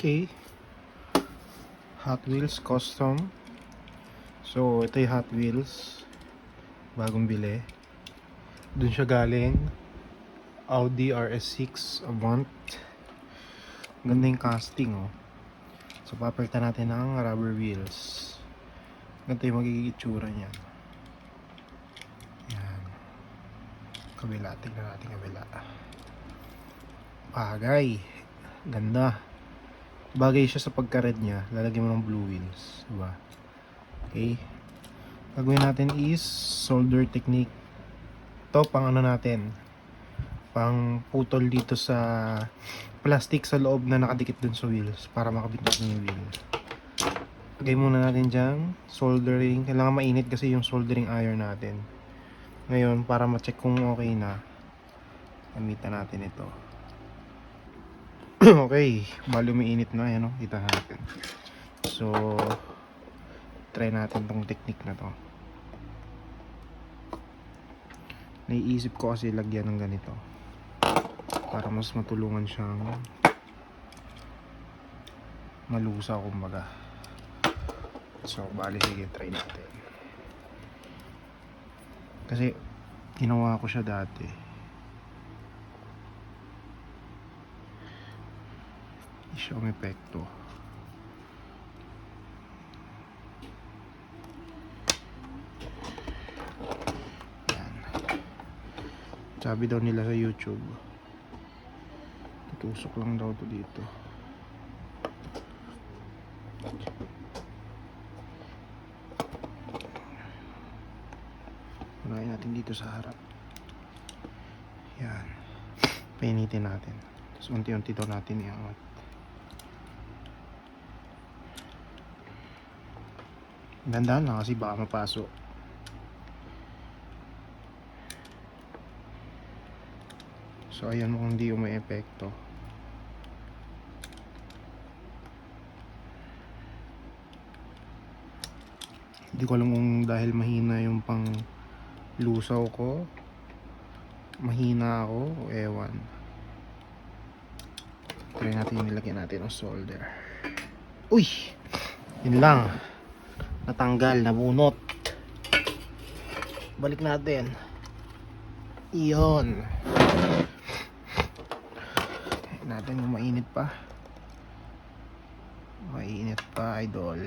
Okay, Hot Wheels Custom. So, ito yung Hot Wheels. Bagong bili. Dun siya galing. Audi RS6 Avant. Ganda yung casting, oh. So, papalitan natin ng rubber wheels. Ganito yung magiging itsura niya. Yan. Kabila. Tingnan natin kabila. Bagay. Ganda. Bagay siya sa pagka-red niya. Lalagyan mo ng blue wheels. Diba? Okay. Gagawin natin is solder technique. Ito pang ano natin. Pang putol dito sa plastic sa loob na nakadikit dun sa wheels. Para makabit natin yung wheel. Lagay muna natin dyan. Soldering. Kailangan mainit kasi yung soldering iron natin. Ngayon, para ma-check kung okay na, gamitan natin ito. Okay, bali umiinit na, yan o, kita natin. So, try natin tong technique na to. Naiisip ko kasi lagyan ng ganito para mas matulungan siyang malusaw kumbaga. So, bali sige, try natin. Kasi, ginawa ko siya dati. Siya ang epekto. Yan. Sabi daw nila sa YouTube, tutusok lang daw to dito. Unahin natin dito sa harap. Yan. Painitin natin. Tapos unti-unti daw natin iangat. Dandahan lang kasi baka mapasok. So ayan mo kung hindi may epekto. Hindi ko alam kung dahil mahina yung pang lusaw ko, mahina ako o ewan. Try natin yung nilagyan natin ng solder. Uy! Yun lang. Natanggal, nabunot. Balik natin. Iyon. Natin kung mainit pa. Mainit pa, idol.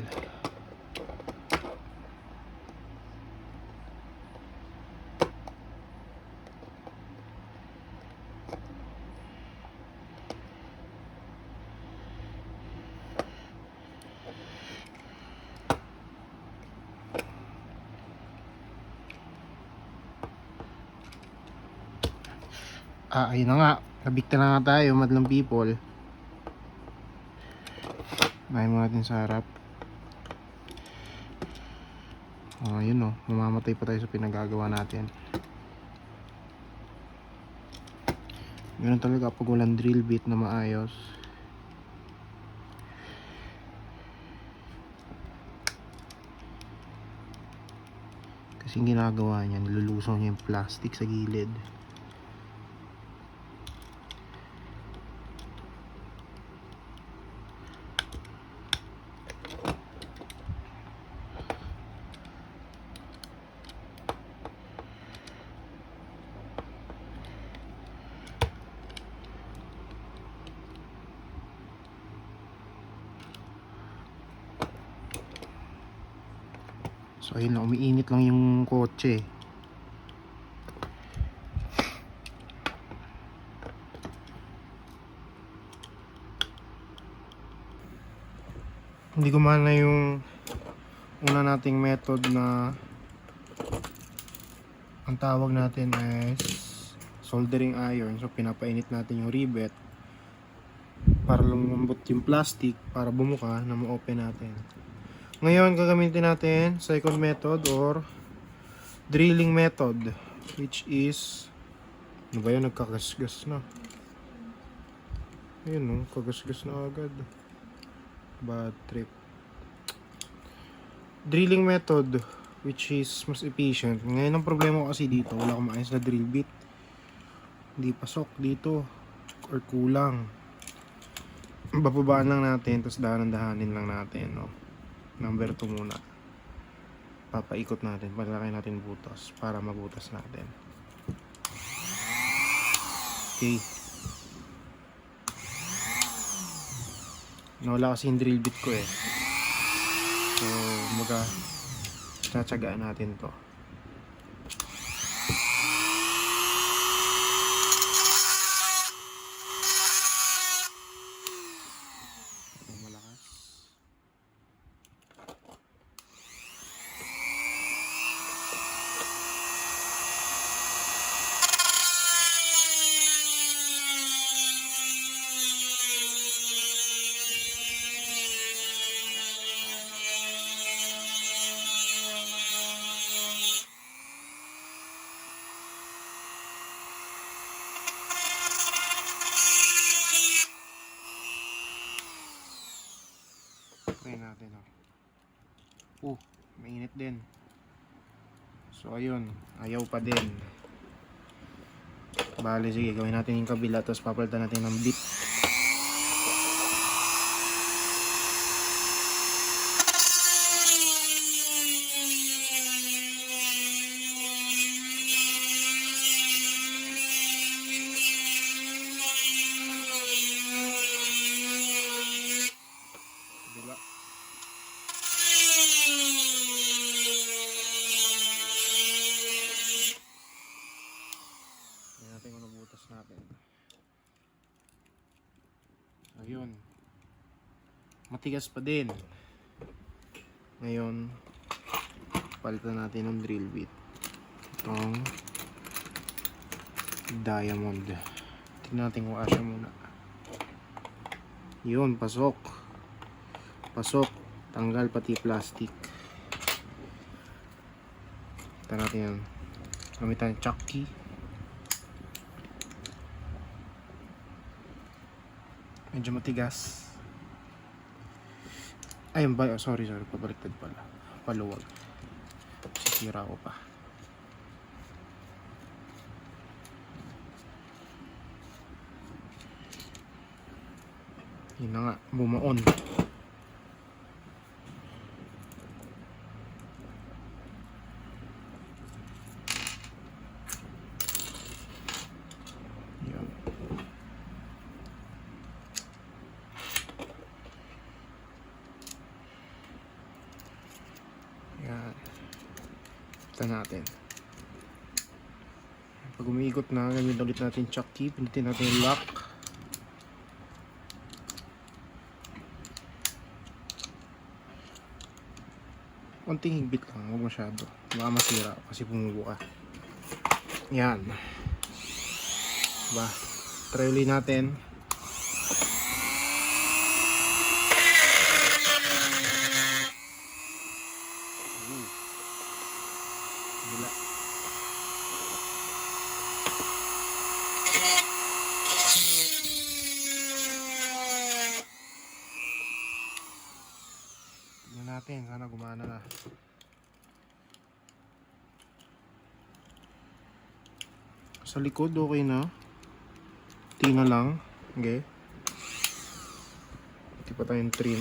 Ayun na nga. Nabikta na nga tayo, madlang people. Nahin mo natin sa harap. Yun o. Mamamatay pa tayo sa pinagagawa natin. Ganun talaga pag walang drill bit na maayos. Kasi ginagawa niya, nilulusong niya yung plastic sa gilid. So ayun na, umiinit lang yung kotse. Hindi gumana yung una nating method na ang tawag natin is soldering iron. So pinapainit natin yung rivet para lumambot yung plastic para bumuka na ma-open natin. Ngayon, gagamitin natin second method or drilling method, which is ano ba yun? Nagkagasgas na. Ayun no, kagasgas na agad. Bad trip. Drilling method, which is mas efficient. Ngayon ang problema ko kasi dito, wala akong maayos na drill bit. Hindi pasok dito or kulang. bababaan lang natin, tapos dahan-dahanin lang natin, no? Number 2 muna. Papaikot natin, palakay natin butas para mabutas natin. Okay. Nawala kasi yung drill bit ko eh. So, tsatsagaan natin to. Malakas. Try natin, mainit din. So ayun, ayaw pa din. Bale, sige, gawin natin yung kabila, tapos papalitan natin ng bit. Kabila. Tingnan natin kung nabutas natin. Ayun. Matigas pa din. Ngayon, palitan natin ng drill bit. Itong diamond. Tingnan natin kung asya muna. Yun, pasok. Pasok. Tanggal pati plastic. Tingnan natin yan. Gamitan ng chuck key. Medyo matigas. Ayun ba? Sorry. Pabaliktad pala. Paluwag. Sisira ko pa. Yun na nga. Bumaon. Yun. Yan. Ito natin. Pag umiikot na, gamit ulit natin chuck key. Pinitin natin yung lock. Konting higpit lang, huwag masyado. Baka masira kasi bumubuka. Yan. Diba? Try ulit natin. Bila. Tignan natin, sana gumana na. Sa likod okay na. Tina lang. Okay. Hindi pa tayong trim.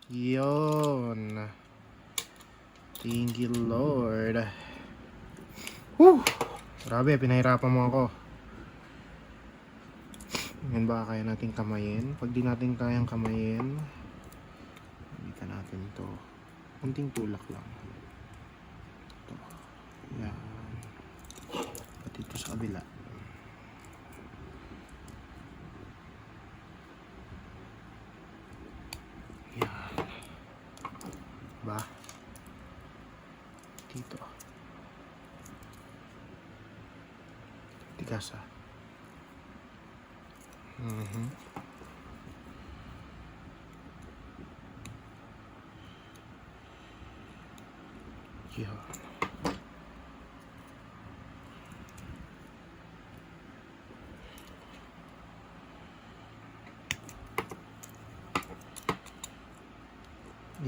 Yun. Thank you, Lord. Woo! Grabe, pinahirapan mo ako. Yan ba kaya natin kamayin? Pag di natin kayang kamayin, dito natin to. Kunting tulak lang. Ito. Yan. Pati ito sa kabila. Ba? Dito. Tigas ah. Yan.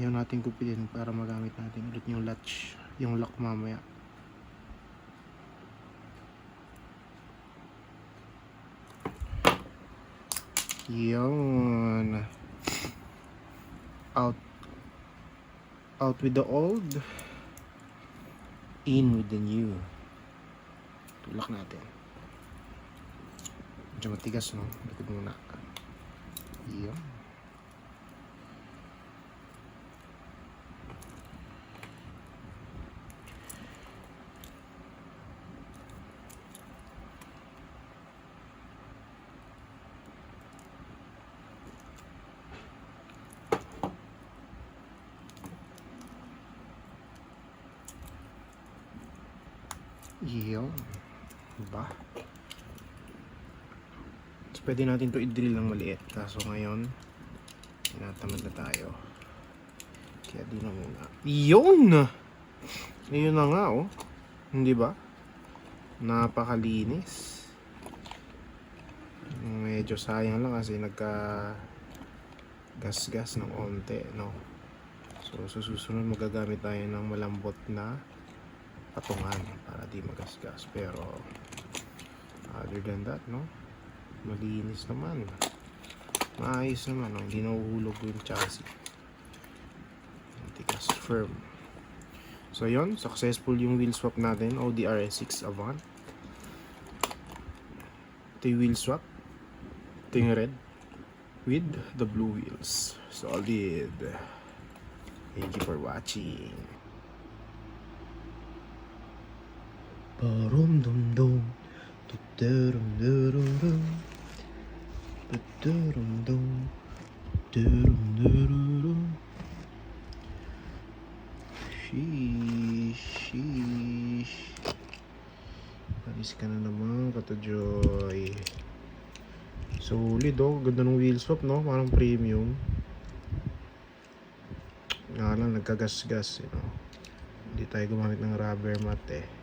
Yan natin kupitin para magamit natin ulit yung latch, yung lock mamaya. Yan. Out with the old, in with the new. Tulak natin. Medyo matigas, no? Likod muna. Yan. Yun. Diba? So, pwede natin to i-drill ng maliit. Kaso ngayon, tinatamad na tayo. Kaya di na muna. Yun! Yun na nga, oh. Hindi ba? Napakalinis. Medyo sayang lang kasi nagka-gas-gas ng onte, no? So, sa susunod magagamit tayo ng malambot na patungan para di magasgas, pero other than that, no, malinis naman, maayos naman, no? Hindi nahuhulog yung chassis, tigas, firm. So yon, successful yung wheel swap natin, Audi RS6 Avant. Ito yung wheel swap, ito yung red with the blue wheels. Solid. Thank you for watching. Barum dum dum, tuturum dururum, tuturum dum, tuturum dururum. Sheesh. Panis ka na naman, Katajoy. Solid, oh. Ganda ng wheel swap, no? Parang premium. Nga lang, nagkagas-gas, you know. Hindi tayo gumamit ng rubber mat, eh.